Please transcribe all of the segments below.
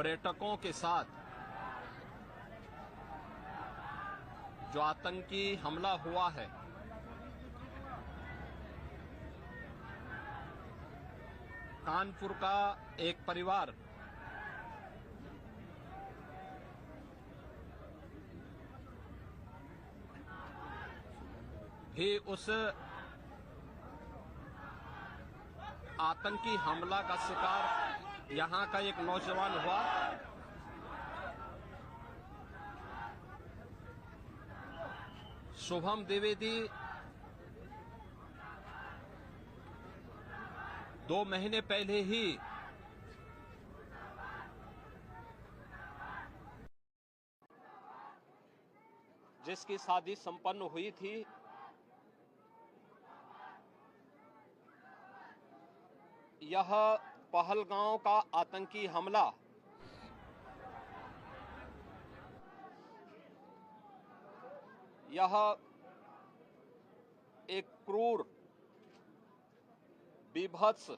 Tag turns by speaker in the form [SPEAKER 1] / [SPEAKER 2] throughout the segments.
[SPEAKER 1] पर्यटकों के साथ जो आतंकी हमला हुआ है, कानपुर का एक परिवार भी उस आतंकी हमला का शिकार यहां का एक नौजवान हुआ। शुभम द्विवेदी 2 महीने पहले ही जिसकी शादी संपन्न हुई थी, यह पहलगांव का आतंकी हमला यह एक क्रूर, बीभत्स,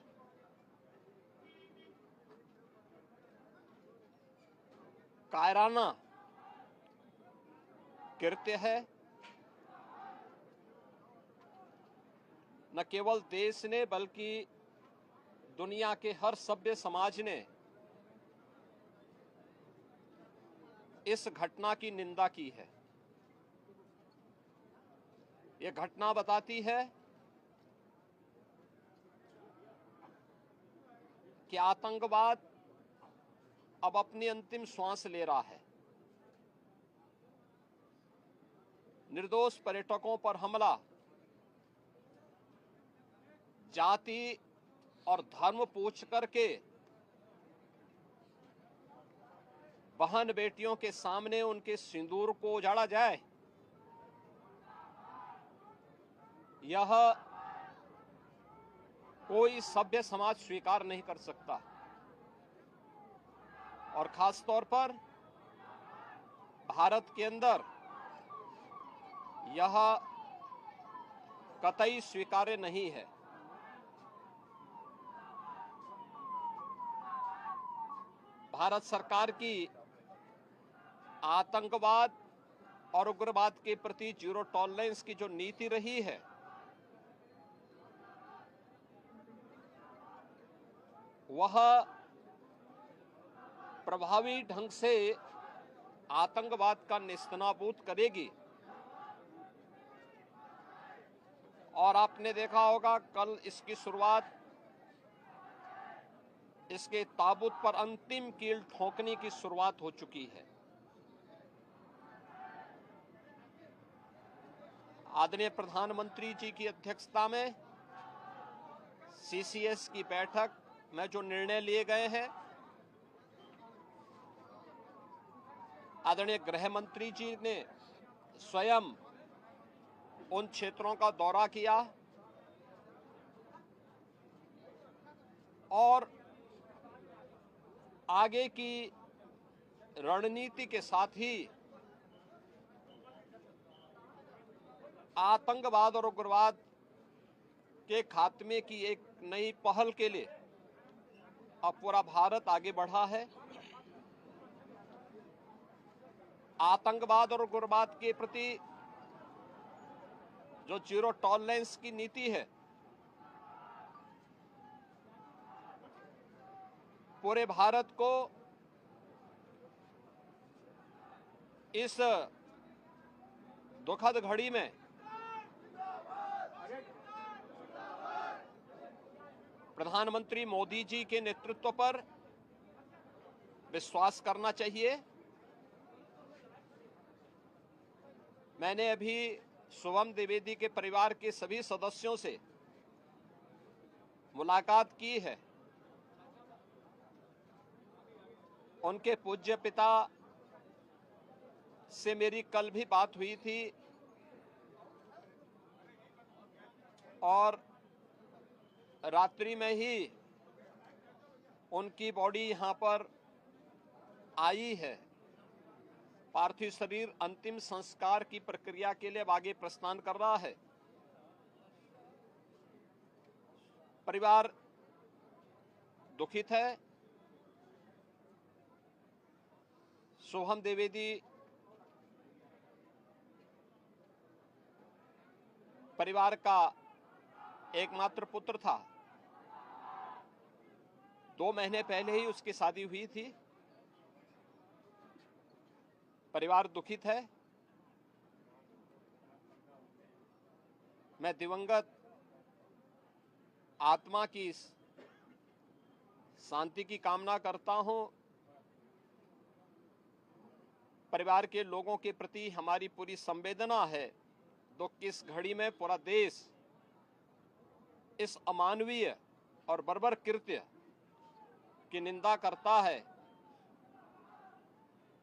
[SPEAKER 1] कायराना कृत्य है। न केवल देश ने बल्कि दुनिया के हर सभ्य समाज ने इस घटना की निंदा की है। यह घटना बताती है कि आतंकवाद अब अपनी अंतिम श्वास ले रहा है। निर्दोष पर्यटकों पर हमला जाति और धर्म पूछ करके बहन बेटियों के सामने उनके सिंदूर को उजाड़ा जाए, यह कोई सभ्य समाज स्वीकार नहीं कर सकता। और खास तौर पर भारत के अंदर यह कतई स्वीकार्य नहीं है। भारत सरकार की आतंकवाद और उग्रवाद के प्रति जीरो टॉलरेंस की जो नीति रही है, वह प्रभावी ढंग से आतंकवाद का नेस्तनाबूद करेगी। और आपने देखा होगा, कल इसकी शुरुआत, इसके ताबूत पर अंतिम कील ठोकने की शुरुआत हो चुकी है। आदरणीय प्रधानमंत्री जी की अध्यक्षता में सीसीएस की बैठक में जो निर्णय लिए गए हैं, आदरणीय गृह मंत्री जी ने स्वयं उन क्षेत्रों का दौरा किया और आगे की रणनीति के साथ ही आतंकवाद और उग्रवाद के खात्मे की एक नई पहल के लिए अब पूरा भारत आगे बढ़ा है। आतंकवाद और उग्रवाद के प्रति जो जीरो टॉलरेंस की नीति है, पूरे भारत को इस दुखद घड़ी में प्रधानमंत्री मोदी जी के नेतृत्व पर विश्वास करना चाहिए। मैंने अभी शुभम द्विवेदी के परिवार के सभी सदस्यों से मुलाकात की है। उनके पूज्य पिता से मेरी कल भी बात हुई थी और रात्रि में ही उनकी बॉडी यहां पर आई है। पार्थिव शरीर अंतिम संस्कार की प्रक्रिया के लिए आगे प्रस्थान कर रहा है। परिवार दुखित है। सोहम द्विवेदी परिवार का एकमात्र पुत्र था। 2 महीने पहले ही उसकी शादी हुई थी। परिवार दुखित है। मैं दिवंगत आत्मा की शांति की कामना करता हूं। परिवार के लोगों के प्रति हमारी पूरी संवेदना है। दुख की इस घड़ी में पूरा देश इस अमानवीय और बर्बर कृत्य की निंदा करता है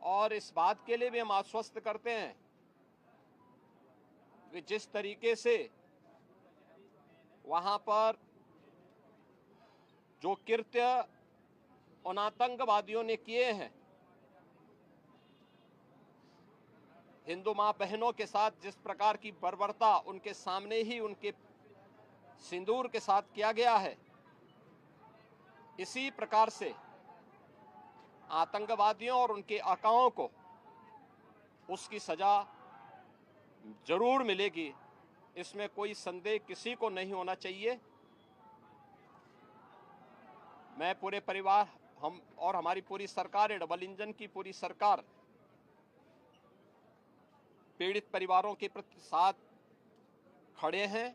[SPEAKER 1] और इस बात के लिए भी हम आश्वस्त करते हैं कि जिस तरीके से वहां पर जो कृत्य उन आतंकवादियों ने किए हैं, हिंदू मां बहनों के साथ जिस प्रकार की बर्बरता उनके सामने ही उनके सिंदूर के साथ किया गया है, इसी प्रकार से आतंकवादियों और उनके आकाओं को उसकी सजा जरूर मिलेगी। इसमें कोई संदेह किसी को नहीं होना चाहिए। मैं पूरे परिवार, हम और हमारी पूरी सरकार, डबल इंजन की पूरी सरकार पीड़ित परिवारों के प्रति साथ खड़े हैं।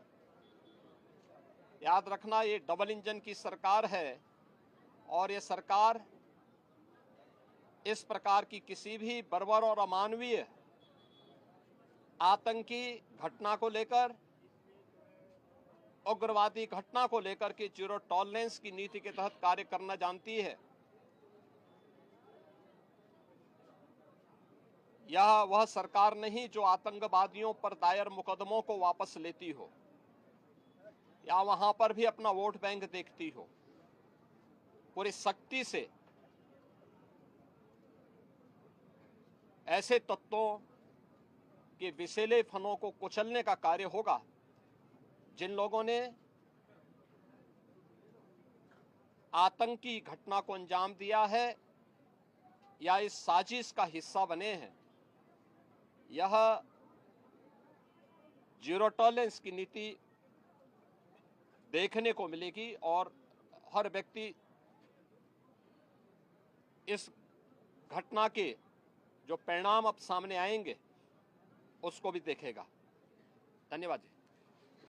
[SPEAKER 1] याद रखना, ये डबल इंजन की सरकार है और ये सरकार इस प्रकार की किसी भी बर्बर और अमानवीय आतंकी घटना को लेकर, उग्रवादी घटना को लेकर के जीरो टॉलरेंस की नीति के तहत कार्य करना जानती है। यह वह सरकार नहीं जो आतंकवादियों पर दायर मुकदमों को वापस लेती हो या वहां पर भी अपना वोट बैंक देखती हो। पूरी सख्ती से ऐसे तत्वों के विषैले फनों को कुचलने का कार्य होगा जिन लोगों ने आतंकी घटना को अंजाम दिया है या इस साजिश का हिस्सा बने हैं। यह जीरो टॉलरेंस की नीति देखने को मिलेगी और हर व्यक्ति इस घटना के जो परिणाम अब सामने आएंगे उसको भी देखेगा। धन्यवाद जी।